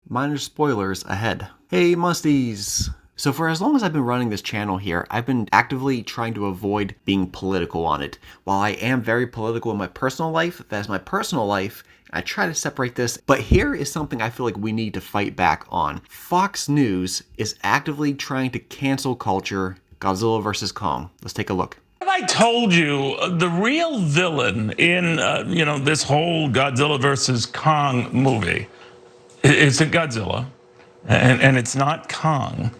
minor spoilers ahead. Hey musties! So for as long as I've been running this channel here, I've been actively trying to avoid being political on it. While I am very political in my personal life, that's my personal life, I try to separate this, but here is something I feel like we need to fight back on. Fox News is actively trying to cancel culture Godzilla vs. Kong. Let's take a look. I told you the real villain in this whole Godzilla versus Kong movie isn't Godzilla, and it's not Kong.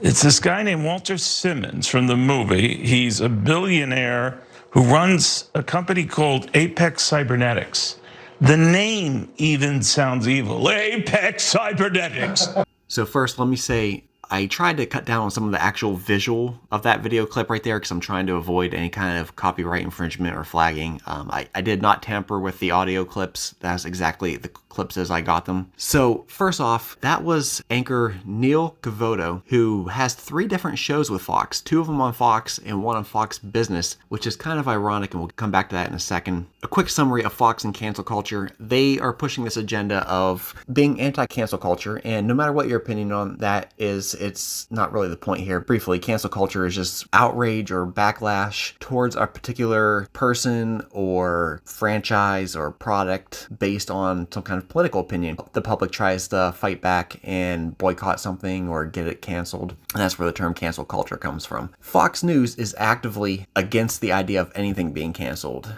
It's this guy named Walter Simmons from the movie. He's a billionaire who runs a company called Apex Cybernetics. The name even sounds evil. Apex Cybernetics. So first, let me say, I tried to cut down on some of the actual visual of that video clip right there because I'm trying to avoid any kind of copyright infringement or flagging. I did not tamper with the audio clips. That's exactly the clips as I got them. So first off, that was anchor Neil Cavuto, who has 3 different shows with Fox, 2 of them on Fox and 1 on Fox Business, which is kind of ironic, and we'll come back to that in a second. A quick summary of Fox and cancel culture. They are pushing this agenda of being anti-cancel culture, and no matter what your opinion on that is, it's not really the point here. Briefly, cancel culture is just outrage or backlash towards a particular person or franchise or product based on some kind of political opinion. The public tries to fight back and boycott something or get it canceled, and that's where the term cancel culture comes from. Fox News is actively against the idea of anything being canceled,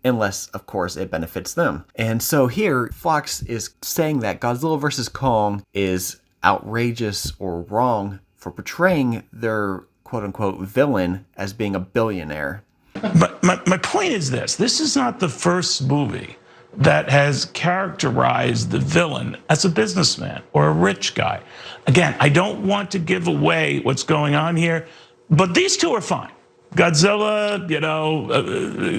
unless, of course, it benefits them. And so here, Fox is saying that Godzilla vs. Kong is outrageous or wrong for portraying their quote-unquote villain as being a billionaire. But my point is this is not the first movie that has characterized the villain as a businessman or a rich guy. Again, I don't want to give away what's going on here, but these two are fine. Godzilla,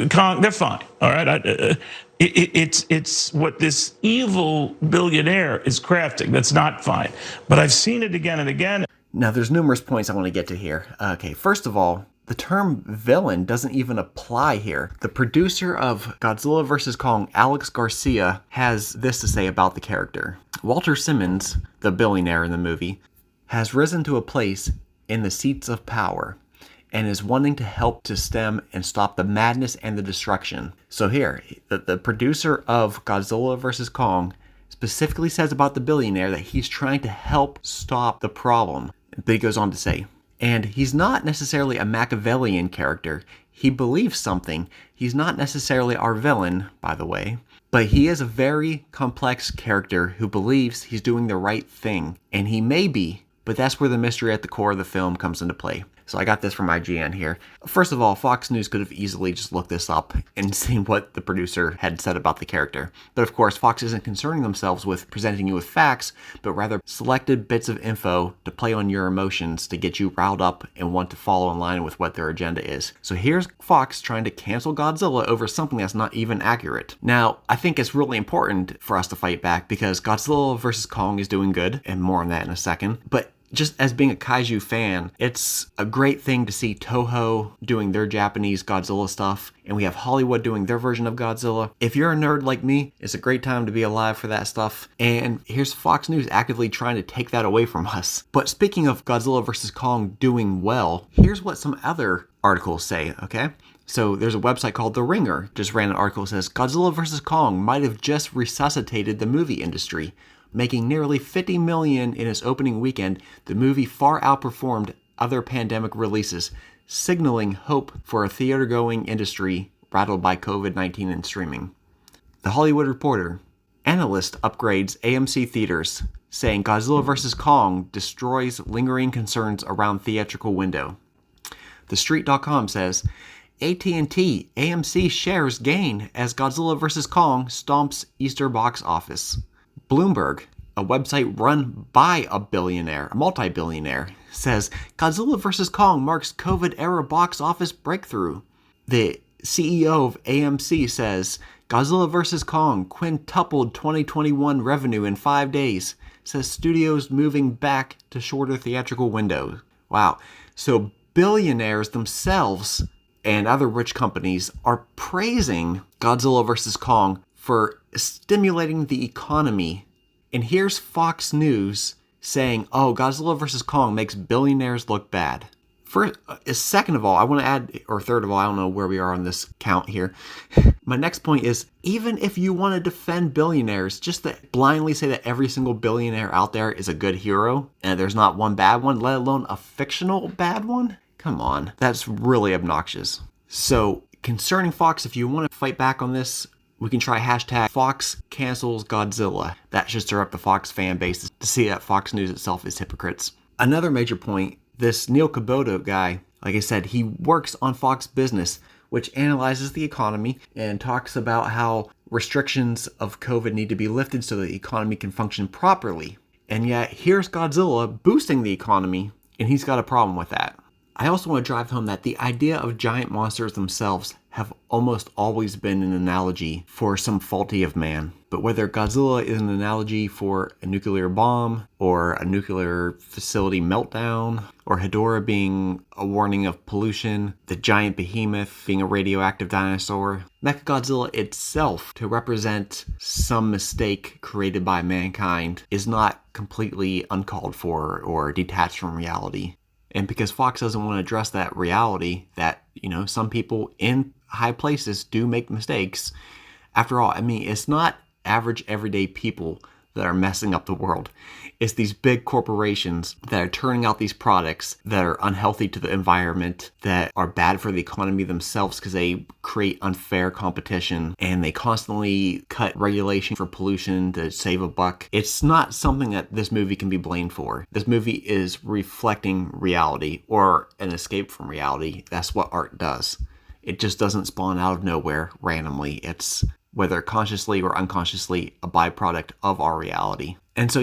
Kong, they're fine. All right. It's what this evil billionaire is crafting that's not fine. But I've seen it again and again. Now, there's numerous points I want to get to here. Okay, first of all, the term villain doesn't even apply here. The producer of Godzilla vs. Kong, Alex Garcia, has this to say about the character. Walter Simmons, the billionaire in the movie, has risen to a place in the seats of power and is wanting to help to stem and stop the madness and the destruction. So here, the producer of Godzilla vs. Kong specifically says about the billionaire that he's trying to help stop the problem. But he goes on to say, and he's not necessarily a Machiavellian character. He believes something. He's not necessarily our villain, by the way, but he is a very complex character who believes he's doing the right thing. And he may be, but that's where the mystery at the core of the film comes into play. So I got this from IGN here. First of all, Fox News could have easily just looked this up and seen what the producer had said about the character. But of course, Fox isn't concerning themselves with presenting you with facts, but rather selected bits of info to play on your emotions to get you riled up and want to follow in line with what their agenda is. So here's Fox trying to cancel Godzilla over something that's not even accurate. Now, I think it's really important for us to fight back because Godzilla vs. Kong is doing good, and more on that in a second. But just as being a kaiju fan, it's a great thing to see Toho doing their Japanese Godzilla stuff, and we have Hollywood doing their version of Godzilla. If you're a nerd like me, it's a great time to be alive for that stuff, and here's Fox News actively trying to take that away from us. But speaking of Godzilla vs. Kong doing well, here's what some other articles say, okay? So there's a website called The Ringer, just ran an article that says, Godzilla vs. Kong might have just resuscitated the movie industry. Making nearly $50 million in its opening weekend, the movie far outperformed other pandemic releases, signaling hope for a theater-going industry rattled by COVID-19 and streaming. The Hollywood Reporter. Analyst upgrades AMC theaters, saying Godzilla vs. Kong destroys lingering concerns around theatrical window. TheStreet.com says, AT&T AMC shares gain as Godzilla vs. Kong stomps Easter box office. Bloomberg, a website run by a multi-billionaire, says Godzilla vs. Kong marks COVID-era box office breakthrough. The CEO of AMC says Godzilla vs. Kong quintupled 2021 revenue in 5 days, says studios moving back to shorter theatrical windows. Wow. So billionaires themselves and other rich companies are praising Godzilla vs. Kong for stimulating the economy And here's Fox News saying, oh, Godzilla vs. Kong makes billionaires look bad. Second of all, I want to add, or third of all, I don't know where we are on this count here. My next point is, even if you want to defend billionaires, just to blindly say that every single billionaire out there is a good hero, and there's not one bad one, let alone a fictional bad one? Come on, that's really obnoxious. So, concerning Fox, if you want to fight back on this, we can try hashtag Fox cancels Godzilla. That should stir up the Fox fan base to see that Fox News itself is hypocrites. Another major point, this Neil Caboto guy, like I said, he works on Fox Business, which analyzes the economy and talks about how restrictions of COVID need to be lifted so the economy can function properly. And yet, here's Godzilla boosting the economy, and he's got a problem with that. I also want to drive home that the idea of giant monsters themselves have almost always been an analogy for some faulty of man. But whether Godzilla is an analogy for a nuclear bomb, or a nuclear facility meltdown, or Hedorah being a warning of pollution, the giant behemoth being a radioactive dinosaur, Mechagodzilla itself, to represent some mistake created by mankind, is not completely uncalled for or detached from reality. And because Fox doesn't want to address that reality that, some people in high places do make mistakes. After all, it's not average everyday people that are messing up the world. It's these big corporations that are turning out these products that are unhealthy to the environment, that are bad for the economy themselves because they create unfair competition and they constantly cut regulation for pollution to save a buck. It's not something that this movie can be blamed for. This movie is reflecting reality, or an escape from reality. That's what art does. It just doesn't spawn out of nowhere randomly. It's, whether consciously or unconsciously, a byproduct of our reality. And so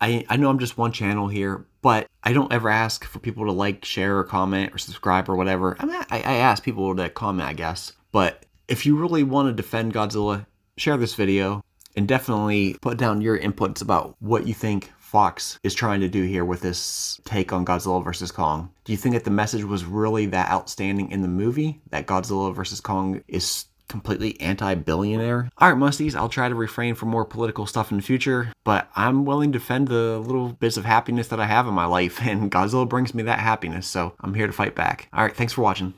I know I'm just one channel here, but I don't ever ask for people to like, share, or comment, or subscribe, or whatever. I ask people to comment, I guess. But if you really want to defend Godzilla, share this video, and definitely put down your inputs about what you think Fox is trying to do here with this take on Godzilla vs. Kong. Do you think that the message was really that outstanding in the movie, that Godzilla vs. Kong is completely anti-billionaire? Alright, Musties, I'll try to refrain from more political stuff in the future, but I'm willing to defend the little bits of happiness that I have in my life, and Godzilla brings me that happiness, so I'm here to fight back. Alright, thanks for watching.